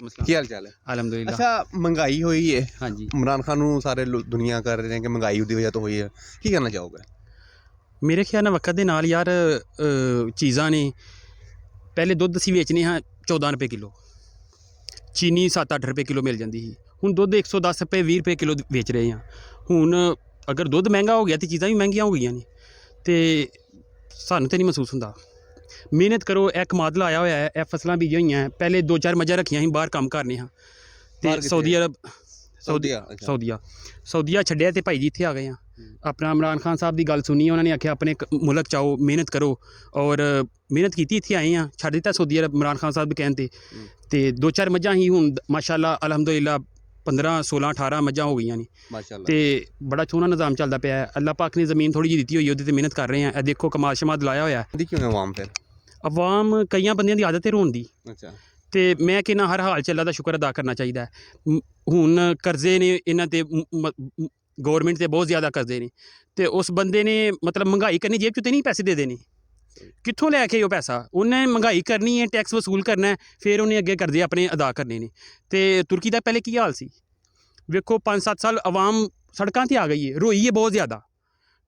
ਕੀ ਹਾਲ ਚਾਲ ਹੈ? अलहमदुलिल्लाह। ਅੱਛਾ, ਮਹਿੰਗਾਈ ਹੋਈ ਹੈ। हाँ जी। ਇਮਰਾਨ ਖਾਨ ਨੂੰ ਸਾਰੇ ਦੁਨੀਆ ਕਰ ਰਹੇ ਨੇ ਕਿ ਮਹਿੰਗਾਈ ਦੀ ਵਜ੍ਹਾ ਤੋਂ ਹੋਈ ਹੈ। ਕੀ ਕਰਨਾ ਚਾਹੋਗੇ? ਮੇਰੇ ਖਿਆਲ ਨਾਲ ਵਕਤ ਦੇ ਨਾਲ ਯਾਰ ਚੀਜ਼ਾਂ ਨੇ। ਪਹਿਲੇ ਦੁੱਧ ਅਸੀਂ ਵੇਚਨੇ ਹਾਂ 14 ਰੁਪਏ ਕਿਲੋ, ਚੀਨੀ 7-8 ਰੁਪਏ ਕਿਲੋ ਮਿਲ ਜਾਂਦੀ ਸੀ। ਹੁਣ ਦੁੱਧ 110 ਰੁਪਏ 20 ਰੁਪਏ ਕਿਲੋ ਵੇਚ ਰਹੇ ਹਾਂ। ਹੁਣ ਅਗਰ ਦੁੱਧ ਮਹਿੰਗਾ ਹੋ ਗਿਆ ਤਾਂ ਚੀਜ਼ਾਂ ਵੀ ਮਹਿੰਗੀਆਂ ਹੋ ਗਈਆਂ ਨੇ। ਅਤੇ ਸਾਨੂੰ ਤਾਂ ਨਹੀਂ ਮਹਿਸੂਸ ਹੁੰਦਾ। ਮਿਹਨਤ ਕਰੋ, ਇਹ ਕਮਾਦ ਲਾਇਆ ਹੋਇਆ ਹੈ, ਇਹ ਫਸਲਾਂ ਬੀਜੀਆਂ ਹੋਈਆਂ ਹੈ। ਪਹਿਲੇ 2-4 ਮੱਝਾਂ ਰੱਖੀਆਂ ਸੀ, ਬਾਹਰ ਕੰਮ ਕਰਨੇ ਹਾਂ। ਅਤੇ ਬਾਹਰ ਕਿੱਥੇ? ਸਾਊਦੀ ਅਰਬ, ਅੱਛਾ। ਸਾਊਦੀਆ ਛੱਡਿਆ ਅਤੇ ਭਾਈ ਜੀ ਇੱਥੇ ਆ ਗਏ ਹਾਂ। ਆਪਣਾ ਇਮਰਾਨ ਖਾਨ ਸਾਹਿਬ ਦੀ ਗੱਲ ਸੁਣੀ, ਉਹਨਾਂ ਨੇ ਆਖਿਆ ਆਪਣੇ ਮੁਲਕ 'ਚ ਆਓ, ਮਿਹਨਤ ਕਰੋ। ਔਰ ਮਿਹਨਤ ਕੀਤੀ, ਇੱਥੇ ਆਏ ਹਾਂ। ਛੱਡ ਦਿੱਤਾ ਸਾਊਦੀ ਅਰਬ ਇਮਰਾਨ ਖਾਨ ਸਾਹਿਬ ਦੇ ਕਹਿਣ 'ਤੇ। ਅਤੇ 2-4 ਮੱਝਾਂ ਹੀ ਹੁਣ ਮਾਸ਼ਾਅੱਲਾ ਅਲਹਮਦੁਲਿल्लाह 15-16-18 ਮੱਝਾਂ ਹੋ ਗਈਆਂ ਨੇ। ਮਾਸ਼ਾਅੱਲਾ। ਅਤੇ ਬੜਾ ਸੋਹਣਾ ਨਿਜ਼ਾਮ ਚੱਲਦਾ ਪਿਆ ਹੈ। ਅੱਲਾਹ ਪਾਕ ਨੇ ਜ਼ਮੀਨ ਥੋੜ੍ਹੀ ਜਿਹੀ ਦਿੱਤੀ ਹੋਈ, ਉਹਦੇ 'ਤੇ ਮਿਹਨਤ ਕਰ ਰਹੇ ਹਾਂ। ਇਹ ਦੇਖੋ ਕਮਾਦ ਸ਼ਮਾਦ ਲਾਇਆ ਹੋਇਆ। ਦੀ ਕਿਉਂ ਹੈ ਆਵਾਮ ਫਿਰ? ਅਵਾਮ ਕਈਆਂ ਬੰਦਿਆਂ ਦੀ ਆਦਤ ਹੈ ਰੋਣ ਦੀ। ਅੱਛਾ। ਅਤੇ ਮੈਂ ਕਹਿੰਦਾ ਹਰ ਹਾਲ 'ਚ ਅੱਲਾ ਦਾ ਸ਼ੁਕਰ ਅਦਾ ਕਰਨਾ ਚਾਹੀਦਾ ਹੈ। ਹੁਣ ਕਰਜ਼ੇ ਨੇ ਇਹਨਾਂ 'ਤੇ, ਗੌਰਮੈਂਟ 'ਤੇ ਬਹੁਤ ਜ਼ਿਆਦਾ ਕਰਜ਼ੇ ਨੇ। ਅਤੇ ਉਸ ਬੰਦੇ ਨੇ ਮਤਲਬ ਮਹਿੰਗਾਈ ਕਰਨੀ, ਜੇਬ 'ਚ ਤਾਂ ਨਹੀਂ ਪੈਸੇ ਦੇ ਦੇਣੇ। ਕਿੱਥੋਂ ਲੈ ਕੇ ਉਹ ਪੈਸਾ? ਉਹਨੇ ਮਹਿੰਗਾਈ ਕਰਨੀ ਹੈ, ਟੈਕਸ ਵਸੂਲ ਕਰਨਾ ਹੈ, ਫਿਰ ਉਹਨੇ ਅੱਗੇ ਕਰਜ਼ੇ ਆਪਣੇ ਅਦਾ ਕਰਨੇ ਨੇ। ਅਤੇ ਤੁਰਕੀ ਦਾ ਪਹਿਲੇ ਕੀ ਹਾਲ ਸੀ ਵੇਖੋ। 5-7 ਸਾਲ ਆਵਾਮ ਸੜਕਾਂ 'ਤੇ ਆ ਗਈ ਹੈ, ਰੋਈ ਹੈ ਬਹੁਤ ਜ਼ਿਆਦਾ।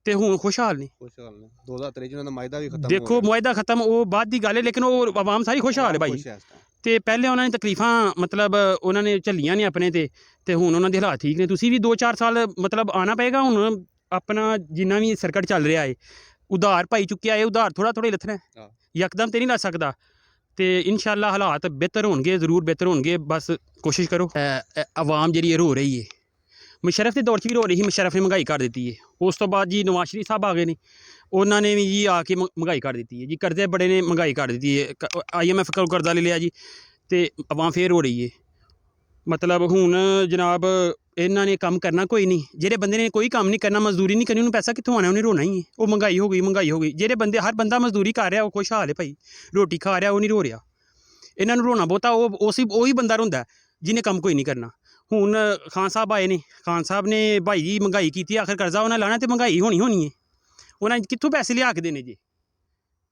ਅਤੇ ਹੁਣ ਖੁਸ਼ਹਾਲ ਨੇ। ਖੁਸ਼ਹਾਲ ਨੇ। 2023 'ਚ ਉਹਨਾਂ ਦਾ ਮਾਇਦਾ ਵੀ ਖਤਮ ਹੋ ਦੇਖੋ ਗਿਆ। ਮੁਆਇਦਾ ਖਤਮ, ਉਹ ਬਾਅਦ ਦੀ ਗੱਲ ਹੈ, ਲੇਕਿਨ ਉਹ ਆਵਾਮ ਸਾਰੀ ਖੁਸ਼ਹਾਲ ਹੈ ਭਾਈ। ਖੁਸ਼ ਹੈ ਇਸ ਟਾਈਮ। ਅਤੇ ਪਹਿਲੇ ਉਹਨਾਂ ਨੇ ਤਕਲੀਫਾਂ ਮਤਲਬ ਉਹਨਾਂ ਨੇ ਝੱਲੀਆਂ ਨੇ ਆਪਣੇ 'ਤੇ, ਅਤੇ ਹੁਣ ਉਹਨਾਂ ਦੇ ਹਾਲਾਤ ਠੀਕ ਨੇ। ਤੁਸੀਂ ਵੀ 2-4 ਸਾਲ ਮਤਲਬ ਆਉਣਾ ਪਏਗਾ। ਹੁਣ ਆਪਣਾ ਜਿੰਨਾ ਵੀ ਸਰਕਟ ਚੱਲ ਰਿਹਾ ਹੈ, ਉਧਾਰ ਪਾਈ ਚੁੱਕਿਆ ਹੈ, ਉਧਾਰ ਥੋੜ੍ਹਾ ਹੀ ਲੱਥਣਾ ਹੈ, ਯਕਦਮ ਤਾਂ ਨਹੀਂ ਲੱਥ ਸਕਦਾ। ਅਤੇ ਇਨਸ਼ਾਅੱਲਾ ਹਾਲਾਤ ਬਿਹਤਰ ਹੋਣਗੇ, ਜ਼ਰੂਰ ਬਿਹਤਰ ਹੋਣਗੇ। ਬਸ ਕੋਸ਼ਿਸ਼ ਕਰੋ। ਆਵਾਮ ਜਿਹੜੀ ਰੋ ਰਹੀ ਹੈ, ਮੁਸ਼ਰਫ ਦੇ ਦੌਰ 'ਚ ਵੀ ਰੋ ਰਹੀ ਸੀ। ਮੁਸ਼ਰਫ ਨੇ ਮਹਿੰਗਾਈ ਕਰ ਦਿੱਤੀ ਹੈ। ਉਸ ਤੋਂ ਬਾਅਦ ਜੀ ਨਵਾਜ਼ ਸ਼ਰੀਫ ਸਾਹਿਬ ਆ ਗਏ ਨੇ, ਉਹਨਾਂ ਨੇ ਵੀ ਜੀ ਆ ਕੇ ਮਹਿੰਗਾਈ ਕਰ ਦਿੱਤੀ ਹੈ ਜੀ। ਕਰਜ਼ੇ ਬੜੇ ਨੇ, ਮਹਿੰਗਾਈ ਕਰ ਦਿੱਤੀ ਹੈ। IMF ਕੋਲ ਕਰਜ਼ਾ ਲੈ ਲਿਆ ਜੀ, ਅਤੇ ਆਵਾਮ ਫੇਰ ਹੋ ਰਹੀ ਹੈ। ਮਤਲਬ ਹੁਣ ਜਨਾਬ ਇਹਨਾਂ ਨੇ ਕੰਮ ਕਰਨਾ ਕੋਈ ਨਹੀਂ। ਜਿਹੜੇ ਬੰਦੇ ਨੇ ਕੋਈ ਕੰਮ ਨਹੀਂ ਕਰਨਾ, ਮਜ਼ਦੂਰੀ ਨਹੀਂ ਕਰਨੀ, ਉਹਨੂੰ ਪੈਸਾ ਕਿੱਥੋਂ ਆਉਣਾ? ਉਹਨੇ ਰੋਣਾ ਹੀ ਹੈ। ਉਹ ਮਹਿੰਗਾਈ ਹੋ ਗਈ, ਮਹਿੰਗਾਈ ਹੋ ਗਈ। ਜਿਹੜੇ ਬੰਦੇ, ਹਰ ਬੰਦਾ ਮਜ਼ਦੂਰੀ ਕਰ ਰਿਹਾ ਉਹ ਖੁਸ਼ਹਾਲ ਹੈ ਭਾਈ, ਰੋਟੀ ਖਾ ਰਿਹਾ, ਉਹ ਨਹੀਂ ਰੋ ਰਿਹਾ। ਇਹਨਾਂ ਨੂੰ ਰੋਣਾ ਬਹੁਤਾ ਉਹੀ ਬੰਦਾ ਰੋਂਦਾ ਜਿਹਨੇ ਕੰਮ ਕੋਈ ਨਹੀਂ ਕਰਨਾ। ਹੁਣ ਖਾਨ ਸਾਹਿਬ ਆਏ ਨੇ, ਖਾਨ ਸਾਹਿਬ ਨੇ ਭਾਈ ਜੀ ਮਹਿੰਗਾਈ ਕੀਤੀ, ਆਖਰ ਕਰਜ਼ਾ ਉਹਨਾਂ ਲਾਣਾ, ਅਤੇ ਮਹਿੰਗਾਈ ਹੋਣੀ ਹੈ। ਉਹਨਾਂ ਕਿੱਥੋਂ ਪੈਸੇ ਲਿਆ ਕੇ ਦੇਣੇ ਜੀ?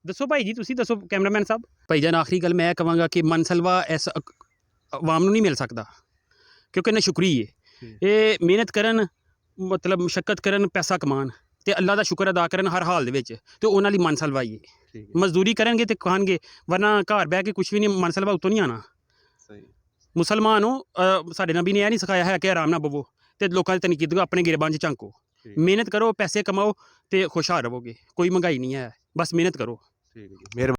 ਦੱਸੋ ਭਾਈ ਜੀ, ਤੁਸੀਂ ਦੱਸੋ ਕੈਮਰਾਮੈਨ ਸਾਹਿਬ। ਭਾਈ ਜਾਨ ਆਖਰੀ ਗੱਲ ਮੈਂ ਕਹਾਂਗਾ ਕਿ ਮਨਸਲਵਾ ਇਸ ਆਵਾਮ ਨੂੰ ਨਹੀਂ ਮਿਲ ਸਕਦਾ, ਕਿਉਂਕਿ ਨਾ ਸ਼ੁਕਰੀ ਹੈ। ਇਹ ਮਿਹਨਤ ਕਰਨ, ਮਤਲਬ ਮੁਸ਼ੱਕਤ ਕਰਨ, ਪੈਸਾ ਕਮਾਉਣ, ਅਤੇ ਅੱਲਾ ਦਾ ਸ਼ੁਕਰ ਅਦਾ ਕਰਨ ਹਰ ਹਾਲ ਦੇ ਵਿੱਚ, ਅਤੇ ਉਹਨਾਂ ਲਈ ਮਨਸਲਵਾ ਹੀ ਹੈ। ਮਜ਼ਦੂਰੀ ਕਰਨਗੇ ਅਤੇ ਖਾਣਗੇ, ਵਰਨਾ ਘਰ ਬਹਿ ਕੇ ਕੁਛ ਵੀ ਨਹੀਂ। ਮਨਸਲਵਾ ਉੱਤੋਂ ਨਹੀਂ ਆਉਣਾ। ਸਹੀ। ਮੁਸਲਮਾਨ ਹੋ, ਸਾਡੇ ਨਬੀ ਨੇ ਇਹ ਨਹੀਂ ਸਿਖਾਇਆ ਹੈ ਕਿ ਆਰਾਮ ਨਾਲ ਬਵੋ ਅਤੇ ਲੋਕਾਂ ਦੀ ਤਨਕੀਦ ਕਰੋ, ਆਪਣੇ ਗਿਰਬਾਨ 'ਚ ਝਾਂਕੋ। ਮਿਹਨਤ ਕਰੋ, ਪੈਸੇ ਕਮਾਓ, ਅਤੇ ਖੁਸ਼ਹਾਲ ਰਹੋਗੇ। ਕੋਈ ਮਹਿੰਗਾਈ ਨਹੀਂ ਹੈ, ਬਸ ਮਿਹਨਤ ਕਰੋ। ਠੀਕ ਹੈ ਜੀ, ਮਿਹਰਬਾਨੀ।